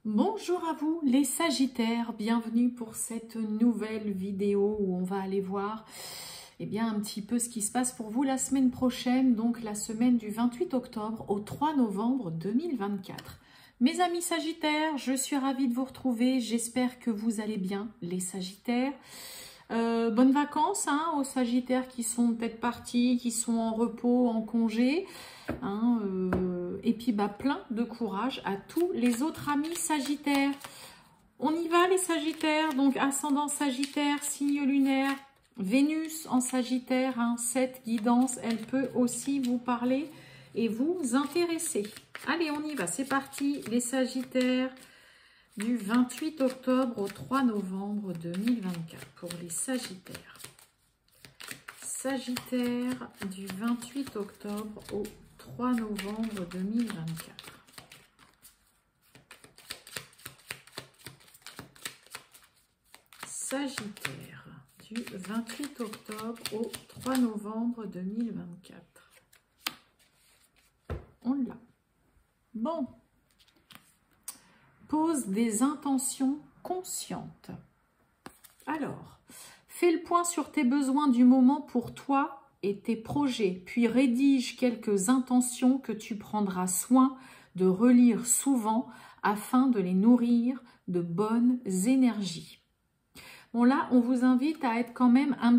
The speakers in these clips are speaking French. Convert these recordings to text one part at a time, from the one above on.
Bonjour à vous les Sagittaires, bienvenue pour cette nouvelle vidéo où on va aller voir un petit peu ce qui se passe pour vous la semaine prochaine, donc la semaine du 28 octobre au 3 novembre 2024. Mes amis Sagittaires, je suis ravie de vous retrouver, j'espère que vous allez bien les Sagittaires. Bonnes vacances aux Sagittaires qui sont peut-être partis, qui sont en repos, en congé. Et puis plein de courage à tous les autres amis Sagittaires. On y va les Sagittaires, donc ascendant Sagittaire, signe lunaire, Vénus en Sagittaire, cette guidance, elle peut aussi vous parler et vous intéresser. Allez, on y va, c'est parti les Sagittaires du 28 octobre au 3 novembre 2024 pour les Sagittaires. Sagittaire du 28 octobre au 3 novembre 2024. Sagittaire du 28 octobre au 3 novembre 2024. On l'a. Bon. Pose des intentions conscientes. Alors, fais le point sur tes besoins du moment pour toi et tes projets, puis rédige quelques intentions que tu prendras soin de relire souvent afin de les nourrir de bonnes énergies. Bon là, on vous invite à être quand même un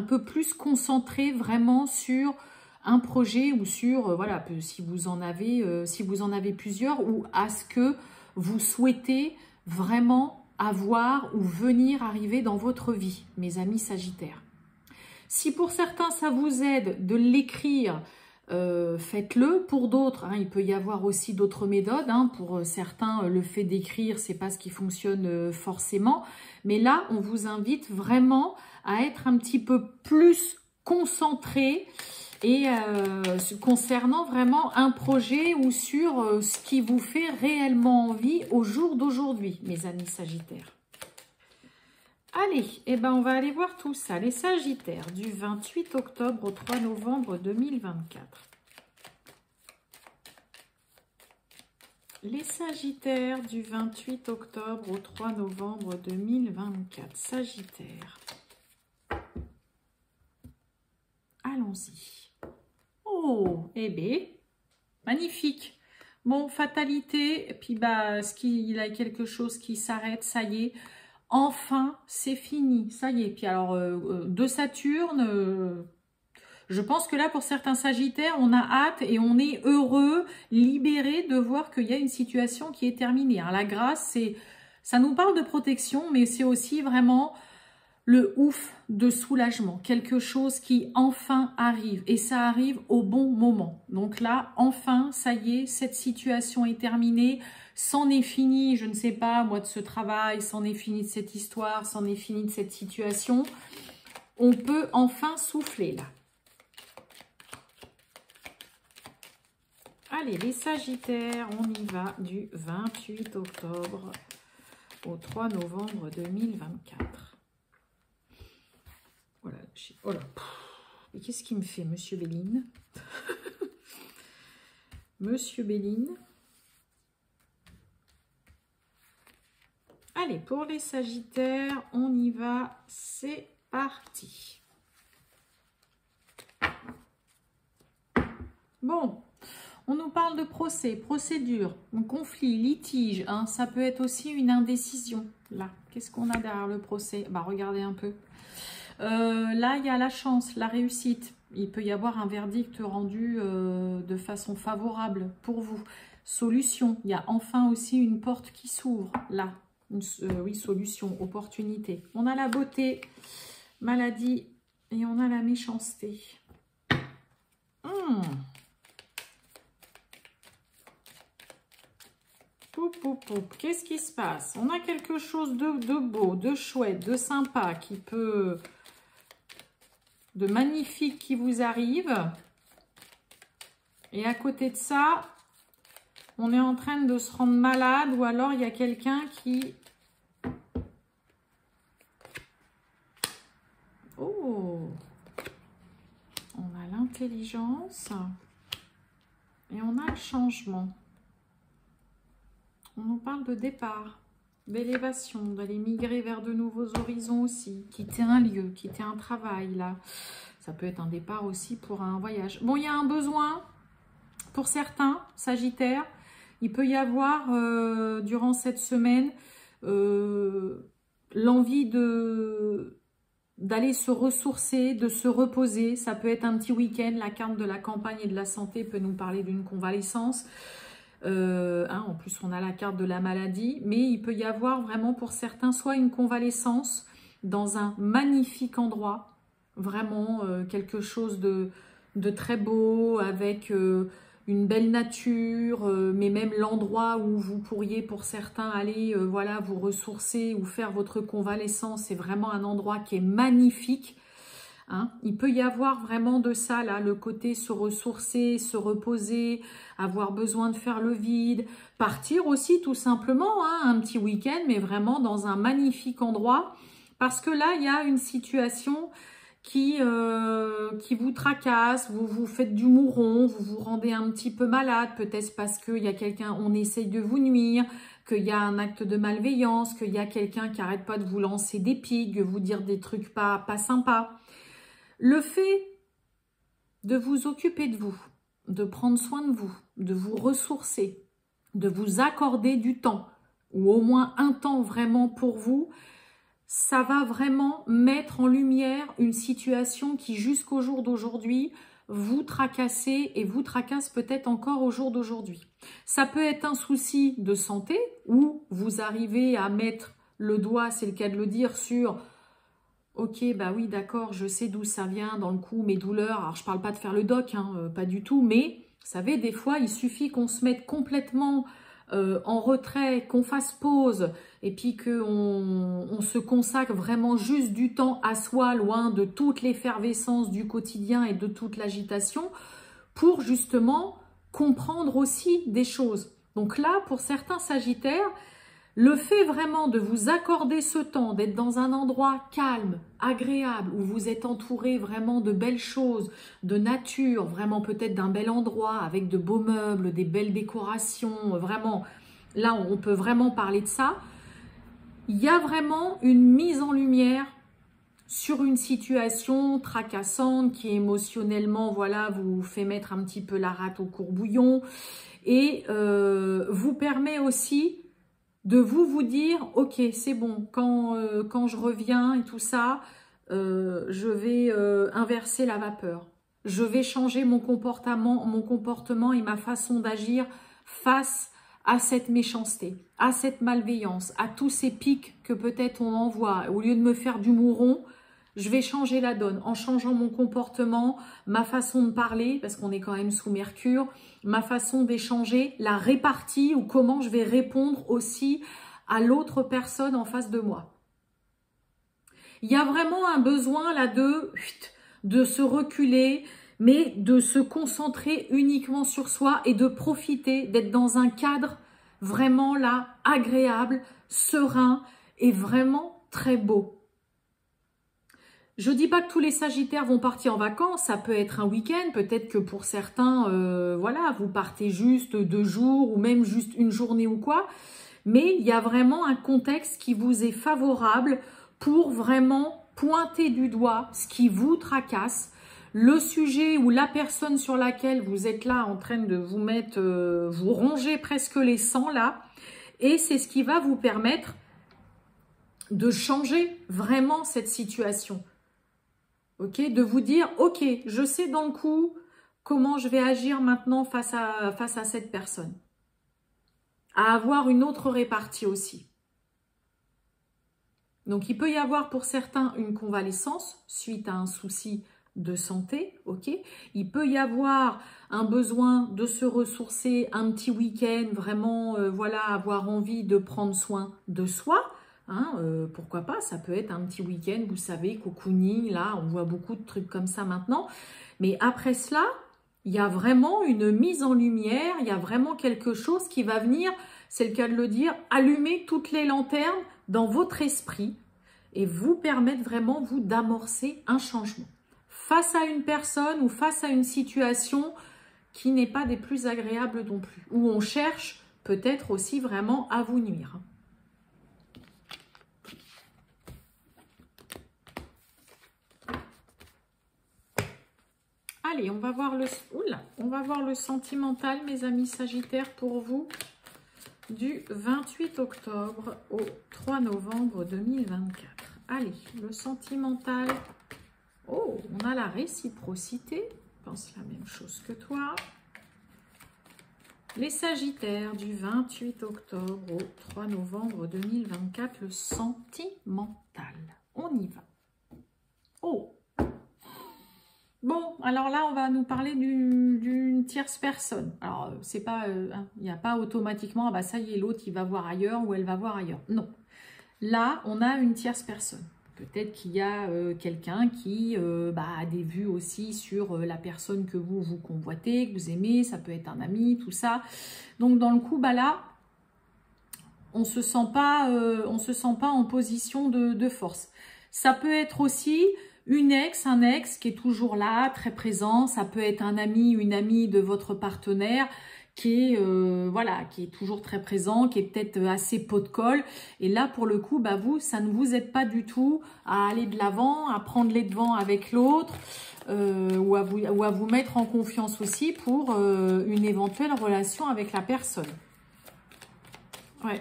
peu plus concentré vraiment sur un projet ou sur, voilà, si vous en avez plusieurs, ou à ce que vous souhaitez vraiment avoir ou venir arriver dans votre vie, mes amis Sagittaires. Si pour certains, ça vous aide de l'écrire, faites-le. Pour d'autres, il peut y avoir aussi d'autres méthodes. Pour certains, le fait d'écrire, c'est pas ce qui fonctionne forcément. Mais là, on vous invite vraiment à être un petit peu plus concentré et concernant vraiment un projet ou sur ce qui vous fait réellement envie au jour d'aujourd'hui, mes amis Sagittaires. Allez, on va aller voir tout ça. Les Sagittaires du 28 octobre au 3 novembre 2024. Les Sagittaires du 28 octobre au 3 novembre 2024. Sagittaire. Allons-y. Oh, magnifique. Bon, fatalité, et puis il y a quelque chose qui s'arrête, ça y est. Enfin, c'est fini, ça y est. Puis alors, de Saturne, je pense que là, pour certains Sagittaires, on a hâte et on est heureux, libéré de voir qu'il y a une situation qui est terminée. La grâce, ça nous parle de protection, mais c'est aussi vraiment le ouf de soulagement. Quelque chose qui enfin arrive et ça arrive au bon moment. Donc là, enfin, ça y est, cette situation est terminée. C'en est fini, je ne sais pas, moi, de ce travail, c'en est fini de cette histoire, c'en est fini de cette situation. On peut enfin souffler là. Allez, les Sagittaires, on y va du 28 octobre au 3 novembre 2024. Voilà, oh là, mais qu'est-ce qu'il me fait, Monsieur Béline? Monsieur Béline. Allez, pour les Sagittaires, on y va, c'est parti. Bon, on nous parle de procès, procédure, un conflit, litige, ça peut être aussi une indécision. Là, qu'est-ce qu'on a derrière le procès? Regardez un peu. Là, il y a la chance, la réussite. Il peut y avoir un verdict rendu de façon favorable pour vous. Solution, il y a enfin aussi une porte qui s'ouvre. Là, oui, solution, opportunité. On a la beauté, maladie et on a la méchanceté. Qu'est-ce qui se passe? On a quelque chose de beau, de chouette, de sympa qui peut... de magnifique qui vous arrive. Et à côté de ça, on est en train de se rendre malade ou alors il y a quelqu'un qui... Oh! On a l'intelligence et on a le changement. On nous parle de départ, d'élévation, d'aller migrer vers de nouveaux horizons aussi, quitter un lieu, quitter un travail, là. Ça peut être un départ aussi pour un voyage. Bon, il y a un besoin pour certains, Sagittaires. Il peut y avoir, durant cette semaine, l'envie d'aller se ressourcer, de se reposer. Ça peut être un petit week-end. La carte de la campagne et de la santé peut nous parler d'une convalescence. En plus, on a la carte de la maladie. Mais il peut y avoir vraiment pour certains soit une convalescence dans un magnifique endroit. Vraiment quelque chose de très beau, avec une belle nature, mais même l'endroit où vous pourriez pour certains aller voilà, vous ressourcer ou faire votre convalescence, c'est vraiment un endroit qui est magnifique. Hein. Il peut y avoir vraiment de ça, là, le côté se ressourcer, se reposer, avoir besoin de faire le vide, partir aussi tout simplement, hein, un petit week-end, mais vraiment dans un magnifique endroit, parce que là, il y a une situation qui vous tracasse, vous vous faites du mouron, vous vous rendez un petit peu malade, peut-être parce qu'il y a quelqu'un, on essaye de vous nuire, qu'il y a un acte de malveillance, qu'il y a quelqu'un qui n'arrête pas de vous lancer des pics, de vous dire des trucs pas sympas. Le fait de vous occuper de vous, de prendre soin de vous ressourcer, de vous accorder du temps, ou au moins un temps vraiment pour vous, ça va vraiment mettre en lumière une situation qui jusqu'au jour d'aujourd'hui vous tracassez et vous tracasse peut-être encore au jour d'aujourd'hui. Ça peut être un souci de santé où vous arrivez à mettre le doigt, c'est le cas de le dire, sur ok, bah oui, d'accord, je sais d'où ça vient dans le cou, mes douleurs. Alors, je parle pas de faire le doc, hein, pas du tout, mais vous savez, des fois, il suffit qu'on se mette complètement en retrait, qu'on fasse pause, et puis qu'on se consacre vraiment juste du temps à soi, loin de toute l'effervescence du quotidien et de toute l'agitation, pour justement comprendre aussi des choses. Donc là, pour certains Sagittaires, le fait vraiment de vous accorder ce temps, d'être dans un endroit calme, agréable, où vous êtes entouré vraiment de belles choses, de nature, vraiment peut-être d'un bel endroit, avec de beaux meubles, des belles décorations, vraiment, là on peut vraiment parler de ça. Il y a vraiment une mise en lumière sur une situation tracassante qui émotionnellement, voilà, vous fait mettre un petit peu la rate au courbouillon et vous permet aussi de vous dire, ok, c'est bon, quand je reviens et tout ça, je vais inverser la vapeur. Je vais changer mon comportement et ma façon d'agir face à cette méchanceté, à cette malveillance, à tous ces pics que peut-être on envoie. Au lieu de me faire du mouron, je vais changer la donne en changeant mon comportement, ma façon de parler, parce qu'on est quand même sous Mercure, ma façon d'échanger, la répartie ou comment je vais répondre aussi à l'autre personne en face de moi. Il y a vraiment un besoin là de se reculer, mais de se concentrer uniquement sur soi et de profiter d'être dans un cadre vraiment là agréable, serein et vraiment très beau. Je dis pas que tous les Sagittaires vont partir en vacances, ça peut être un week-end, peut-être que pour certains, voilà, vous partez juste 2 jours ou même juste une journée ou quoi, mais il y a vraiment un contexte qui vous est favorable pour vraiment pointer du doigt ce qui vous tracasse, le sujet ou la personne sur laquelle vous êtes là en train de vous mettre, vous ronger presque les sangs là, et c'est ce qui va vous permettre de changer vraiment cette situation. Ok, de vous dire, ok, je sais dans le coup comment je vais agir maintenant face à cette personne. À avoir une autre répartie aussi. Donc, il peut y avoir pour certains une convalescence suite à un souci de santé, ok. Il peut y avoir un besoin de se ressourcer, un petit week-end, vraiment, voilà, avoir envie de prendre soin de soi. Hein, pourquoi pas, ça peut être un petit week-end, vous savez, cocooning, là, on voit beaucoup de trucs comme ça maintenant. Mais après cela, il y a vraiment une mise en lumière, il y a vraiment quelque chose qui va venir, c'est le cas de le dire, allumer toutes les lanternes dans votre esprit et vous permettre vraiment, vous, d'amorcer un changement. Face à une personne ou face à une situation qui n'est pas des plus agréables non plus, où on cherche peut-être aussi vraiment à vous nuire. Allez, on va voir le sentimental, mes amis Sagittaires, pour vous, du 28 octobre au 3 novembre 2024. Allez, le sentimental. Oh, on a la réciprocité. Pense la même chose que toi. Les Sagittaires, du 28 octobre au 3 novembre 2024, le sentimental. On y va. Oh! Bon, alors là, on va nous parler d'une tierce personne. Alors, c'est pas, il n'y a pas automatiquement, ah bah ça y est, l'autre, il va voir ailleurs ou elle va voir ailleurs. Non. Là, on a une tierce personne. Peut-être qu'il y a quelqu'un qui a des vues aussi sur la personne que vous convoitez, que vous aimez. Ça peut être un ami, tout ça. Donc, dans le coup, là, on se sent pas en position de force. Ça peut être aussi un ex qui est toujours là, très présent. Ça peut être un ami, une amie de votre partenaire qui est, qui est toujours très présent, qui est peut-être assez pot de colle. Et là, pour le coup, vous, ça ne vous aide pas du tout à aller de l'avant, à prendre les devants avec l'autre, ou à vous mettre en confiance aussi pour une éventuelle relation avec la personne. Ouais.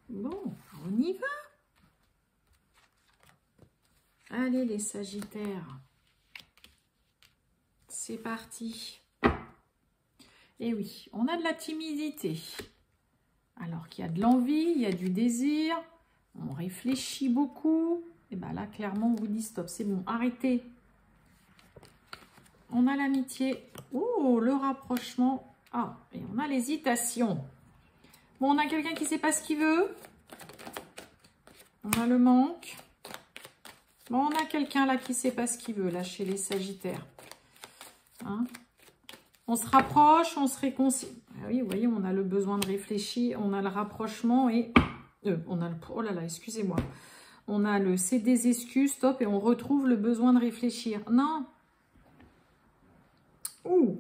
Bon, on y va. Allez les Sagittaires, c'est parti. Et oui, on a de la timidité. Alors qu'il y a de l'envie, il y a du désir, on réfléchit beaucoup. Et bien là, clairement, on vous dit stop, c'est bon, arrêtez. On a l'amitié. Oh, le rapprochement. Ah, et on a l'hésitation. Bon, on a quelqu'un qui ne sait pas ce qu'il veut. On a le manque. Bon, on a quelqu'un là qui ne sait pas ce qu'il veut, là, chez les Sagittaires. Hein? On se rapproche, on se réconcilie. Ah oui, vous voyez, on a le besoin de réfléchir, on a le rapprochement et... on a le... Oh là là, excusez-moi. On a le c'est des excuses, stop, et on retrouve le besoin de réfléchir. Non. Ouh.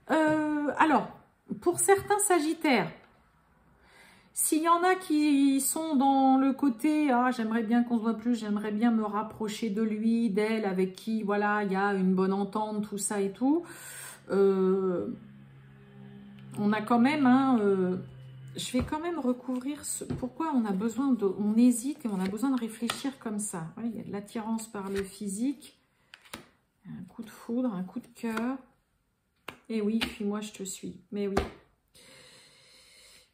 Alors, pour certains Sagittaires, s'il y en a qui sont dans le côté « Ah, j'aimerais bien qu'on se voit plus, j'aimerais bien me rapprocher de lui, d'elle, avec qui, voilà, il y a une bonne entente, tout ça et tout. » On a quand même, je vais quand même recouvrir pourquoi on a besoin de... On hésite et on a besoin de réfléchir comme ça. Ouais, il y a de l'attirance par le physique, un coup de foudre, un coup de cœur. Et oui, fuis-moi, je te suis. Mais oui.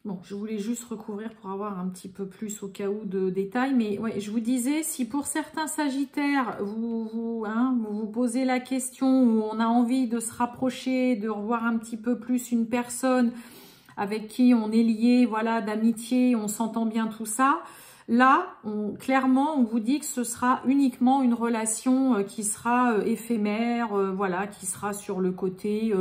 Bon, je voulais juste recouvrir pour avoir un petit peu plus au cas où de détails. Mais ouais, je vous disais, si pour certains Sagittaires, vous vous posez la question où on a envie de se rapprocher, de revoir un petit peu plus une personne avec qui on est lié, voilà, d'amitié, on s'entend bien, tout ça. Là, clairement, on vous dit que ce sera uniquement une relation qui sera éphémère, voilà, qui sera sur le côté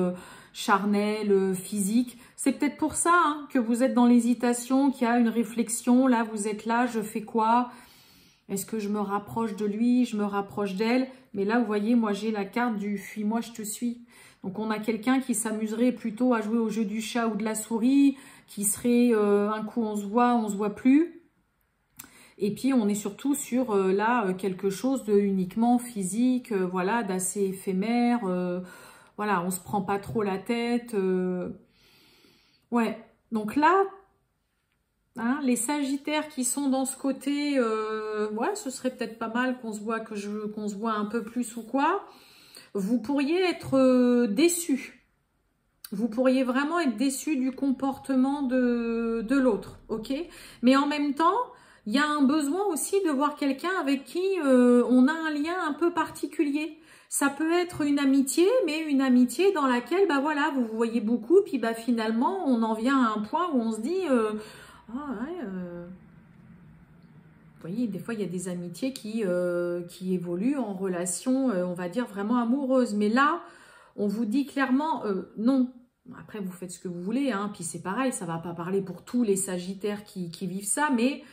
charnel, physique. C'est peut-être pour ça que vous êtes dans l'hésitation, qu'il y a une réflexion. Là, vous êtes là, je fais quoi? Est-ce que je me rapproche de lui? Je me rapproche d'elle? Mais là, vous voyez, moi, j'ai la carte du « fuis-moi, je te suis ». Donc, on a quelqu'un qui s'amuserait plutôt à jouer au jeu du chat ou de la souris, qui serait un coup, on se voit plus. Et puis, on est surtout sur, là, quelque chose de uniquement physique, voilà, d'assez éphémère. Voilà, on se prend pas trop la tête. Ouais, donc là, les Sagittaires qui sont dans ce côté, ouais, ce serait peut-être pas mal qu'on se voit, qu'on se voit un peu plus ou quoi. Vous pourriez être déçus. Vous pourriez vraiment être déçus du comportement de l'autre, ok? Mais en même temps, il y a un besoin aussi de voir quelqu'un avec qui on a un lien un peu particulier. Ça peut être une amitié, mais une amitié dans laquelle, voilà, vous vous voyez beaucoup, puis finalement, on en vient à un point où on se dit, vous voyez, des fois, il y a des amitiés qui évoluent en relation, on va dire, vraiment amoureuse. Mais là, on vous dit clairement, non. Après, vous faites ce que vous voulez, puis c'est pareil, ça ne va pas parler pour tous les Sagittaires qui vivent ça, mais...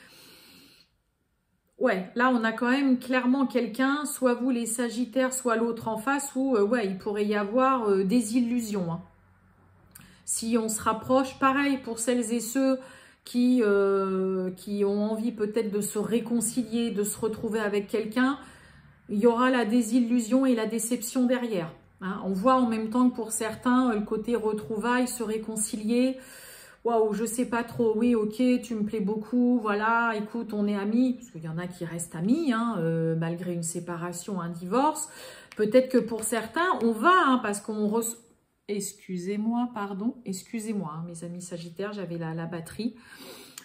Ouais, là, on a quand même clairement quelqu'un, soit vous les Sagittaires, soit l'autre en face, où ouais, il pourrait y avoir des illusions. Si on se rapproche, pareil pour celles et ceux qui ont envie peut-être de se réconcilier, de se retrouver avec quelqu'un, il y aura la désillusion et la déception derrière. Hein. On voit en même temps que pour certains, le côté retrouvailles, se réconcilier. Waouh, je sais pas trop, oui, ok, tu me plais beaucoup, voilà, écoute, on est amis. Parce qu'il y en a qui restent amis, hein, malgré une séparation, un divorce. Peut-être que pour certains, on va, hein, parce qu'on reçoit... Excusez-moi, pardon, excusez-moi, hein, mes amis Sagittaires, j'avais la batterie.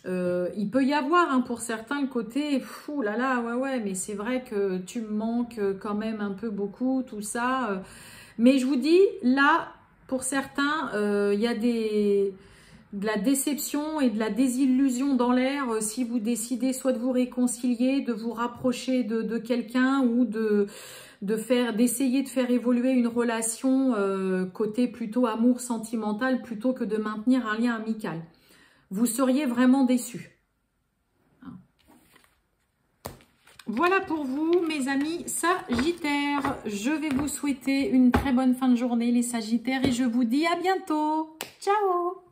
Il peut y avoir hein, pour certains le côté fou là là, ouais, mais c'est vrai que tu me manques quand même un peu beaucoup, tout ça. Mais je vous dis, là, pour certains, il y a de la déception et de la désillusion dans l'air si vous décidez soit de vous réconcilier, de vous rapprocher de quelqu'un ou d'essayer de faire évoluer une relation côté plutôt amour sentimental plutôt que de maintenir un lien amical. Vous seriez vraiment déçus. Voilà pour vous, mes amis Sagittaires. Je vais vous souhaiter une très bonne fin de journée, les Sagittaires, et je vous dis à bientôt. Ciao!